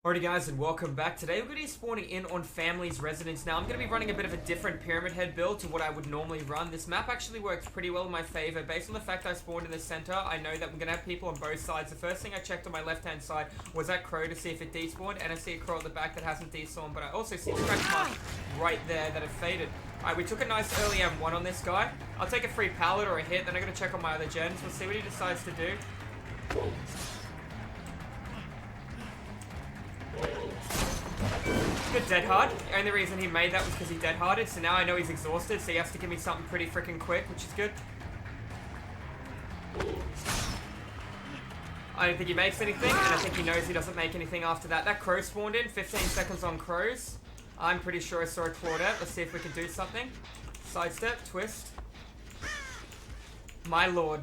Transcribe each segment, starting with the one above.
Alrighty guys, and welcome back. Today we're going to be spawning in on Family's Residence. Now I'm going to be running a bit of a different Pyramid Head build to what I would normally run. This map actually works pretty well in my favor. Based on the fact I spawned in the center, I know that we're going to have people on both sides. The first thing I checked on my left hand side was that crow to see if it despawned, and I see a crow at the back that hasn't despawned, but I also see the scratch mark right there that it faded. Alright, we took a nice early M1 on this guy. I'll take a free pallet or a hit, then I'm going to check on my other gens. We'll see what he decides to do. Good dead hard. The only reason he made that was because he dead harded, so now I know he's exhausted, so he has to give me something pretty freaking quick, which is good. I don't think he makes anything, and I think he knows he doesn't make anything after that. That crow spawned in, 15 seconds on crows. I'm pretty sure I saw a Claudette. Let's see if we can do something. Sidestep, twist. My lord.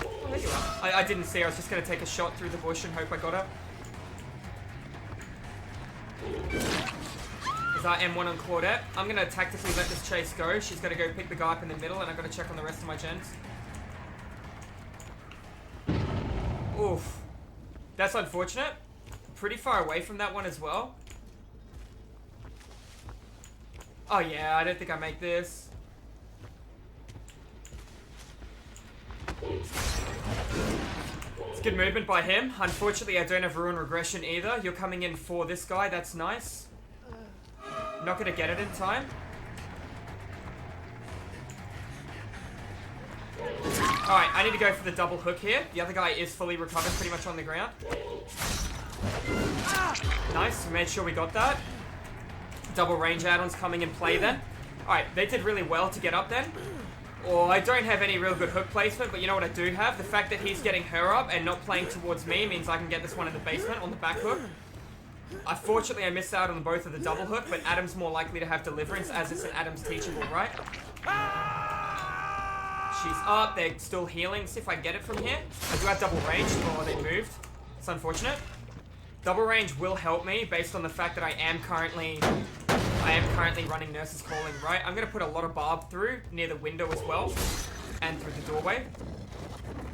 Oh, there you are. I didn't see her. I was just going to take a shot through the bush and hope I got her. Is our M1 on Claudette. I'm going to tactically let this chase go. She's going to go pick the guy up in the middle, and I've got to check on the rest of my gens. Oof. That's unfortunate. Pretty far away from that one as well. Oh yeah, I don't think I make this. It's good movement by him. Unfortunately, I don't have Ruin Regression either. You're coming in for this guy. That's nice. Not going to get it in time. Alright, I need to go for the double hook here. The other guy is fully recovered, pretty much on the ground. Nice, we made sure we got that. Double range add-ons coming in play then. Alright, they did really well to get up then. Oh, I don't have any real good hook placement, but you know what I do have? The fact that he's getting her up and not playing towards me means I can get this one in the basement on the back hook. Unfortunately, I missed out on both of the double hook, but Adam's more likely to have deliverance as it's an Adam's teachable, right? She's up, they're still healing. See if I can get it from here. I do have double range. Oh, they moved. It's unfortunate. Double range will help me based on the fact that I am currently running Nurse's Calling, right? I'm going to put a lot of barb through near the window as well, and through the doorway.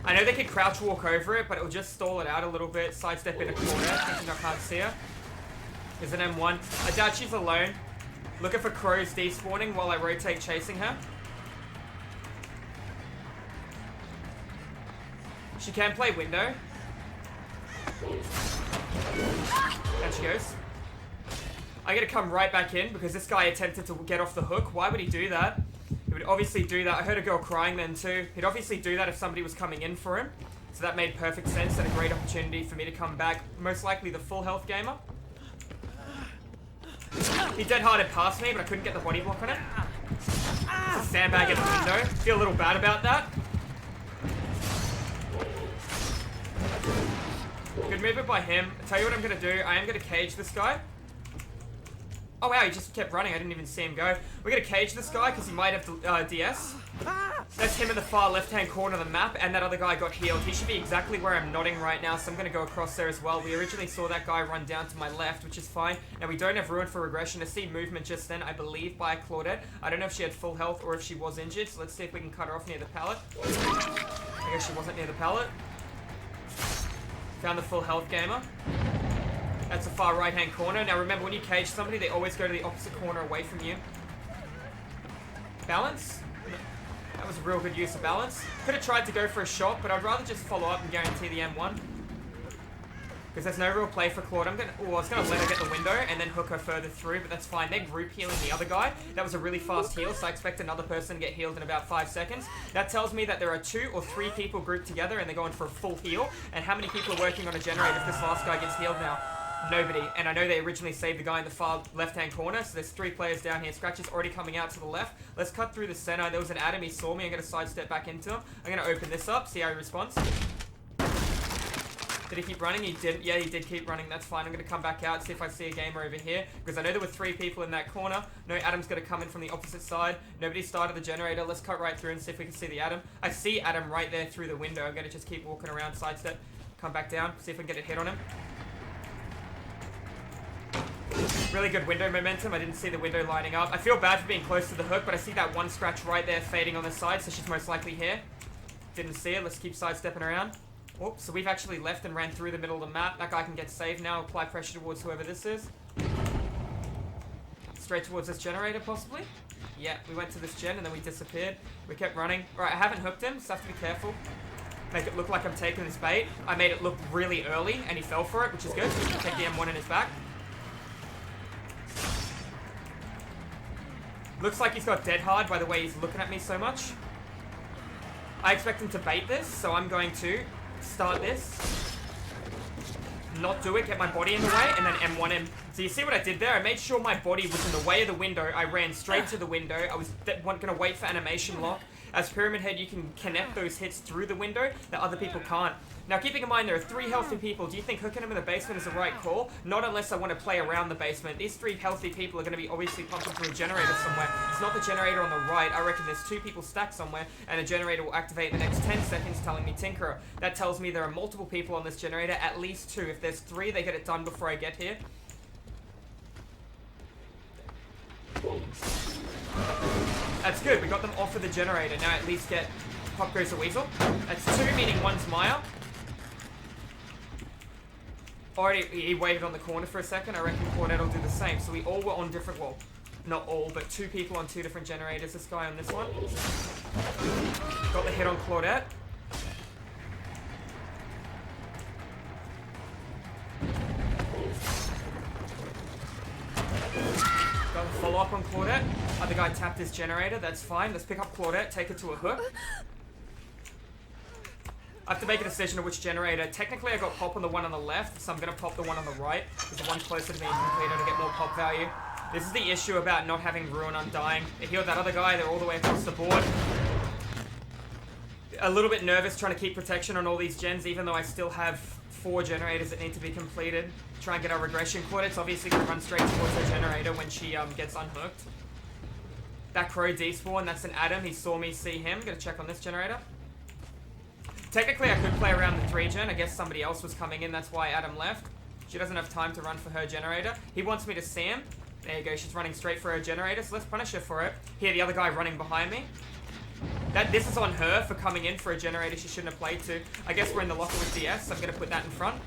I know they can crouch walk over it, but it'll just stall it out a little bit. Sidestep in a corner, thinking I can't see her. There's an M1. I doubt she's alone. Looking for crows despawning while I rotate chasing her. She can play window. There she goes. I gotta come right back in because this guy attempted to get off the hook. Why would he do that? He would obviously do that. I heard a girl crying then too. He'd obviously do that if somebody was coming in for him. So that made perfect sense and a great opportunity for me to come back. Most likely the full health gamer. He dead-hearted past me, but I couldn't get the body block on it. It's a sandbag in the window. Feel a little bad about that. Good movement by him. I'll tell you what I'm going to do. I am going to cage this guy. Oh wow, he just kept running. I didn't even see him go. We're going to cage this guy because he might have DS. That's him in the far left-hand corner of the map, and that other guy got healed. He should be exactly where I'm nodding right now, so I'm going to go across there as well. We originally saw that guy run down to my left, which is fine. Now, we don't have Ruin for Regression. I see movement just then, I believe, by Claudette. I don't know if she had full health or if she was injured, so let's see if we can cut her off near the pallet. I guess she wasn't near the pallet. Found the full health gamer. That's the far right-hand corner. Now remember, when you cage somebody, they always go to the opposite corner away from you. Balance? That was a real good use of balance. Could have tried to go for a shot, but I'd rather just follow up and guarantee the M1. Because there's no real play for Claude. I was going to let her get the window and then hook her further through, but that's fine. They're group healing the other guy. That was a really fast heal, so I expect another person to get healed in about 5 seconds. That tells me that there are 2 or 3 people grouped together and they're going for a full heal. And how many people are working on a generator if this last guy gets healed now? Nobody. And I know they originally saved the guy in the far left-hand corner, so there's 3 players down here. Scratch is already coming out to the left. Let's cut through the center. There was an Adam. He saw me. I'm going to sidestep back into him. I'm going to open this up, see how he responds. Did he keep running? He didn't. Yeah, he did keep running. That's fine. I'm going to come back out, see if I see a gamer over here. Because I know there were 3 people in that corner. No, Adam's going to come in from the opposite side. Nobody started the generator. Let's cut right through and see if we can see the Adam. I see Adam right there through the window. I'm going to just keep walking around, sidestep, come back down, see if we can get a hit on him. Really good window momentum. I didn't see the window lining up. I feel bad for being close to the hook, but I see that one scratch right there fading on the side, so she's most likely here. Didn't see it. Let's keep sidestepping around. Oops, so we've actually left and ran through the middle of the map. That guy can get saved now. Apply pressure towards whoever this is. Straight towards this generator, possibly. Yeah, we went to this gen and then we disappeared. We kept running. Alright, I haven't hooked him, so I have to be careful. Make it look like I'm taking this bait. I made it look really early and he fell for it, which is good. Take the M1 in his back. Looks like he's got dead hard by the way he's looking at me so much. I expect him to bait this, so I'm going to start this. Not do it, get my body in the way, and then M1 him. So you see what I did there? I made sure my body was in the way of the window. I ran straight to the window. I was going to wait for animation lock. As Pyramid Head, you can connect those hits through the window that other people can't. Now, keeping in mind, there are 3 healthy people. Do you think hooking them in the basement is the right call? Not unless I want to play around the basement. These 3 healthy people are going to be obviously pumping through a generator somewhere. It's not the generator on the right. I reckon there's 2 people stacked somewhere, and a generator will activate in the next 10 seconds, telling me Tinkerer. That tells me there are multiple people on this generator, at least 2. If there's 3, they get it done before I get here. That's good, we got them off of the generator. Now at least get Pop Goes the Weasel. That's 2, meaning 1's Maya. Already, he waited on the corner for a second. I reckon Claudette will do the same. So we all were on different, well, not all, but 2 people on 2 different generators. This guy on this one. Got the hit on Claudette. Got the follow up on Claudette. Other guy tapped his generator, that's fine. Let's pick up Claudette, take her to a hook. I have to make a decision of which generator. Technically, I got pop on the one on the left, so I'm going to pop the one on the right. Because the one closer to me is completed to get more pop value. This is the issue about not having Ruin Undying. They healed that other guy, they're all the way across the board. A little bit nervous trying to keep protection on all these gens, even though I still have 4 generators that need to be completed. Try and get our regression. Claudette's obviously going to run straight towards her generator when she gets unhooked. That Crow despawn, that's an Adam. He saw me see him. Gonna check on this generator. Technically, I could play around the 3 gen. I guess somebody else was coming in. That's why Adam left. She doesn't have time to run for her generator. He wants me to see him. There you go. She's running straight for her generator, so let's punish her for it. Here, the other guy running behind me. This is on her for coming in for a generator she shouldn't have played to. I guess we're in the locker with DS, so I'm going to put that in front.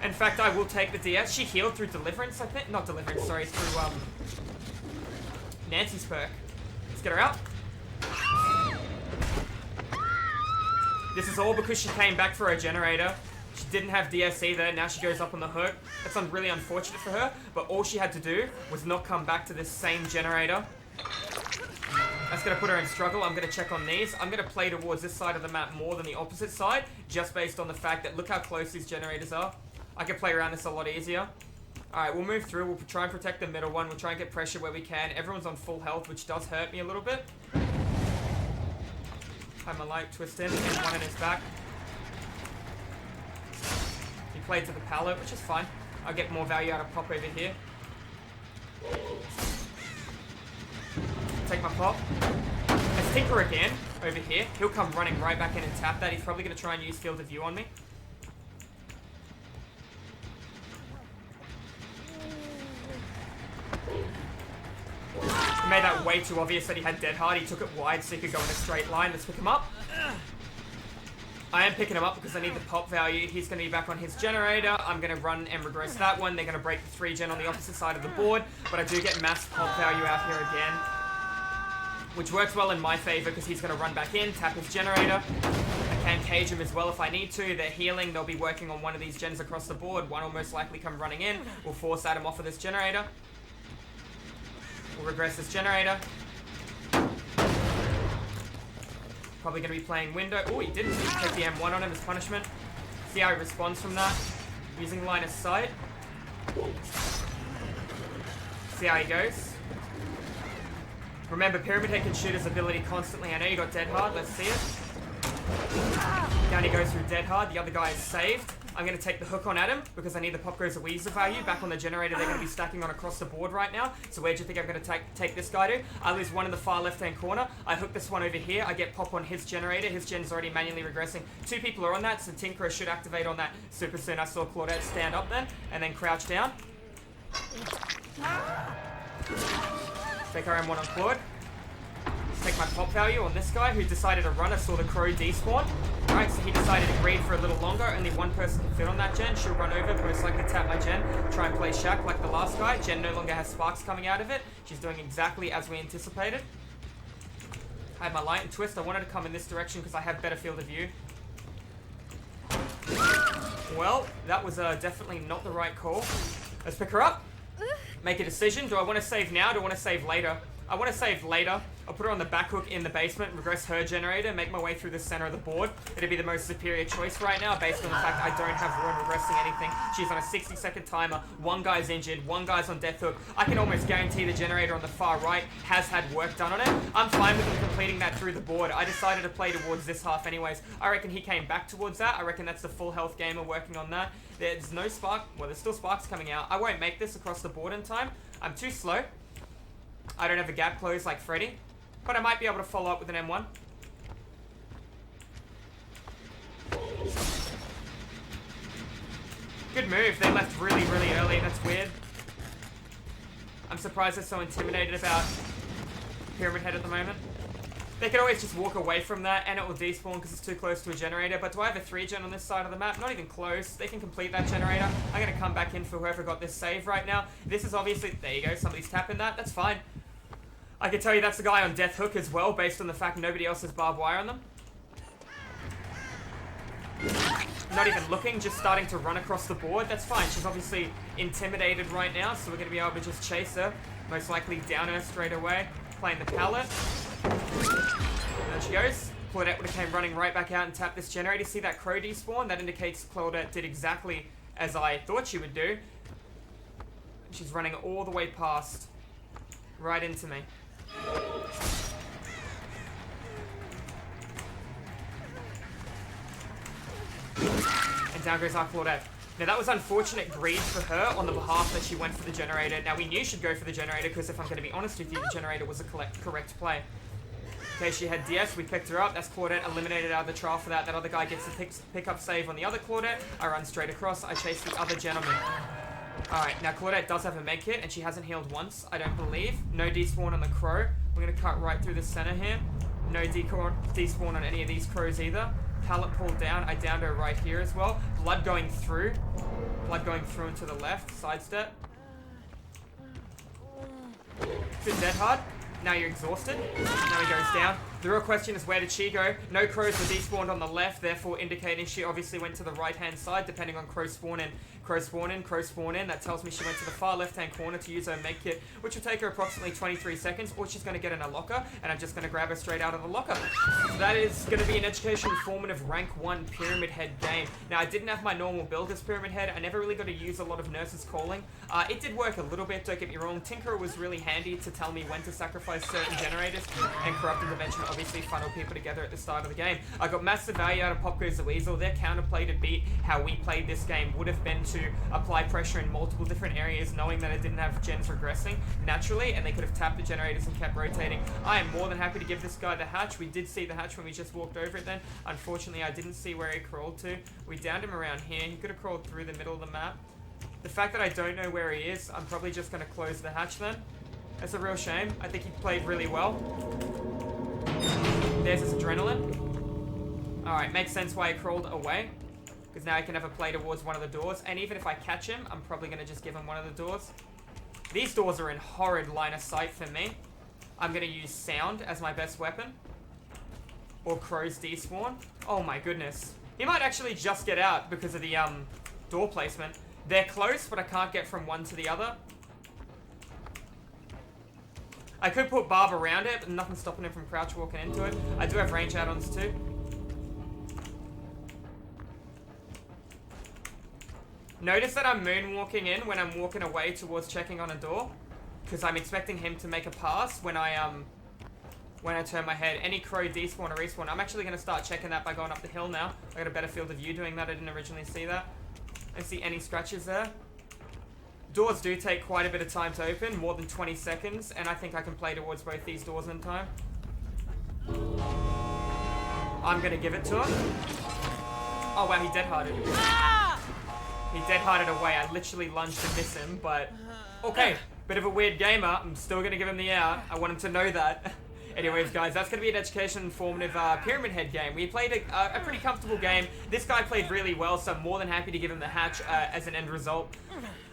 In fact, I will take the DS. She healed through Deliverance, I think. Not Deliverance, sorry. Through Nancy's perk. Let's get her out. This is all because she came back for her generator. She didn't have DS either. Now she goes up on the hook. That's really unfortunate for her. But all she had to do was not come back to this same generator. That's going to put her in struggle. I'm going to check on these. I'm going to play towards this side of the map more than the opposite side. Just based on the fact that look how close these generators are. I can play around this a lot easier. Alright, we'll move through. We'll try and protect the middle one. We'll try and get pressure where we can. Everyone's on full health, which does hurt me a little bit. Time I like twist in. Get one in his back. He played to the pallet, which is fine. I'll get more value out of pop over here. Take my pop. Let's tinker again over here. He'll come running right back in and tap that. He's probably going to try and use field of view on me. He made that way too obvious that he had dead hard. He took it wide so he could go in a straight line. Let's pick him up. I am picking him up because I need the pop value. He's going to be back on his generator. I'm going to run and regress that one. They're going to break the 3 gen on the opposite side of the board. But I do get mass pop value out here again. Which works well in my favor because he's going to run back in, tap his generator. I can cage him as well if I need to. They're healing. They'll be working on one of these gens across the board. One will most likely come running in. We'll force Adam off of this generator. We'll regress this generator. Probably going to be playing window. Oh, he didn't. Take the M1 on him as punishment. See how he responds from that. Using line of sight. See how he goes. Remember, Pyramid Head can shoot his ability constantly. I know you got dead hard. Let's see it. Down he goes through dead hard. The other guy is saved. I'm going to take the hook on Adam because I need the Pop Goes the Weasel value. Back on the generator, they're going to be stacking on across the board right now. So where do you think I'm going to take this guy to? I lose one in the far left-hand corner. I hook this one over here. I get pop on his generator. His gen's already manually regressing. 2 people are on that, so Tinkerer should activate on that super soon. I saw Claudette stand up then and then crouch down. Take our M1 on Claude. take my pop value on this guy who decided to run. I saw the crow despawn. Alright, so he decided to breed for a little longer. Only one person can fit on that gen. She'll run over, most likely tap my gen, try and play Shack like the last guy. Gen no longer has sparks coming out of it. She's doing exactly as we anticipated. I had my light and twist. I wanted to come in this direction because I have better field of view. Well, that was definitely not the right call. Let's pick her up. Make a decision. Do I want to save now? Do I want to save later? I want to save later. I'll put her on the back hook in the basement, regress her generator, make my way through the center of the board. It'd be the most superior choice right now based on the fact I don't have Ruin regressing anything. She's on a 60-second timer. One guy's injured. One guy's on death hook. I can almost guarantee the generator on the far right has had work done on it. I'm fine with him completing that through the board. I decided to play towards this half anyways. I reckon he came back towards that. I reckon that's the full health gamer working on that. There's no spark. Well, there's still sparks coming out. I won't make this across the board in time. I'm too slow. I don't have a gap close like Freddy, but I might be able to follow up with an M1. Good move. They left really, really early. That's weird. I'm surprised they're so intimidated about Pyramid Head at the moment. They could always just walk away from that and it will despawn because it's too close to a generator. But do I have a 3-gen on this side of the map? Not even close. They can complete that generator. I'm going to come back in for whoever got this save right now. This is obviously... There you go. Somebody's tapping that. That's fine. I can tell you that's the guy on death hook as well based on the fact nobody else has barbed wire on them. Not even looking, just starting to run across the board. That's fine. She's obviously intimidated right now, so we're going to be able to just chase her. Most likely down her straight away. Playing the pallet. There she goes. Claudette would have came running right back out and tapped this generator. See that crow despawn? That indicates Claudette did exactly as I thought she would do. She's running all the way past. Right into me. And down goes our Claudette. Now that was unfortunate greed for her on the behalf that she went for the generator. Now we knew she'd go for the generator because if I'm going to be honest with you, the generator was a correct play. Okay, she had DS, we picked her up. That's Claudette eliminated out of the trial for that. That other guy gets the pick up save on the other Claudette. I run straight across, I chase the other gentleman. Alright, now Claudette does have a med kit and she hasn't healed once, I don't believe. No despawn on the crow. We're going to cut right through the center here. No despawn on any of these crows either. Pallet pulled down. I downed her right here as well. Blood going through. Blood going through and to the left. Sidestep. Good dead hard. Now you're exhausted. Now he goes down. The real question is where did she go? No crows were despawned on the left, therefore indicating she obviously went to the right-hand side, depending on crow spawn in. Crow spawn in, crow spawn in. That tells me she went to the far left-hand corner to use her med kit, which will take her approximately 23 seconds, or she's going to get in a locker, and I'm just going to grab her straight out of the locker. So that is going to be an education formative rank 1 Pyramid Head game. Now, I didn't have my normal build as Pyramid Head. I never really got to use a lot of Nurse's Calling. It did work a little bit, don't get me wrong. Tinkerer was really handy to tell me when to sacrifice certain generators, and Corrupted Dimension obviously funnel people together at the start of the game. I got massive value out of Pop Goes the Weasel. Their counterplay to beat how we played this game would have been to apply pressure in multiple different areas, knowing that it didn't have gens regressing naturally, and they could have tapped the generators and kept rotating. I am more than happy to give this guy the hatch. We did see the hatch when we just walked over it then. Unfortunately, I didn't see where he crawled to. We downed him around here. He could have crawled through the middle of the map. The fact that I don't know where he is, I'm probably just going to close the hatch then. That's a real shame. I think he played really well. There's his adrenaline. Alright, makes sense why he crawled away. Because now I can have a play towards one of the doors. And even if I catch him, I'm probably going to just give him one of the doors. These doors are in horrid line of sight for me. I'm going to use sound as my best weapon. Or crows despawn. Oh my goodness. He might actually just get out because of the door placement. They're close, but I can't get from one to the other. I could put Barb around it, but nothing's stopping him from crouch walking into it. I do have range add-ons too. Notice that I'm moonwalking in when I'm walking away towards checking on a door. Because I'm expecting him to make a pass when I turn my head. Any crow despawn or respawn. I'm actually going to start checking that by going up the hill now. I got a better field of view doing that. I didn't originally see that. I see any scratches there. Doors do take quite a bit of time to open, more than 20 seconds, and I think I can play towards both these doors in time. I'm gonna give it to him. Oh wow, he dead-hearted. He dead-hearted away. I literally lunged to miss him, but... Okay, bit of a weird gamer. I'm still gonna give him the out. I want him to know that. Anyways, guys, that's going to be an education informative Pyramid Head game. We played a pretty comfortable game. This guy played really well, so I'm more than happy to give him the hatch as an end result.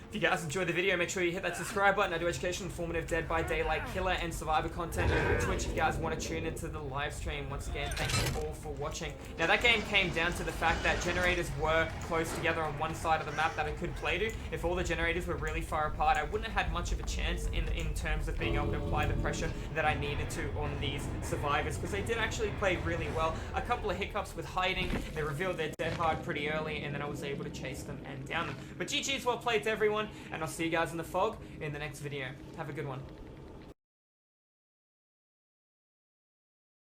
If you guys enjoyed the video, make sure you hit that subscribe button. I do education, informative, Dead by Daylight, killer, and survivor content over Twitch if you guys want to tune into the live stream. Once again, thank you all for watching. Now, that game came down to the fact that generators were close together on one side of the map that I could play to. If all the generators were really far apart, I wouldn't have had much of a chance in terms of being able to apply the pressure that I needed to on these survivors, because they did actually play really well. A couple of hiccups with hiding. They revealed their dead hard pretty early, and then I was able to chase them and down them. But GG's well played to everyone, and I'll see you guys in the fog in the next video. Have a good one.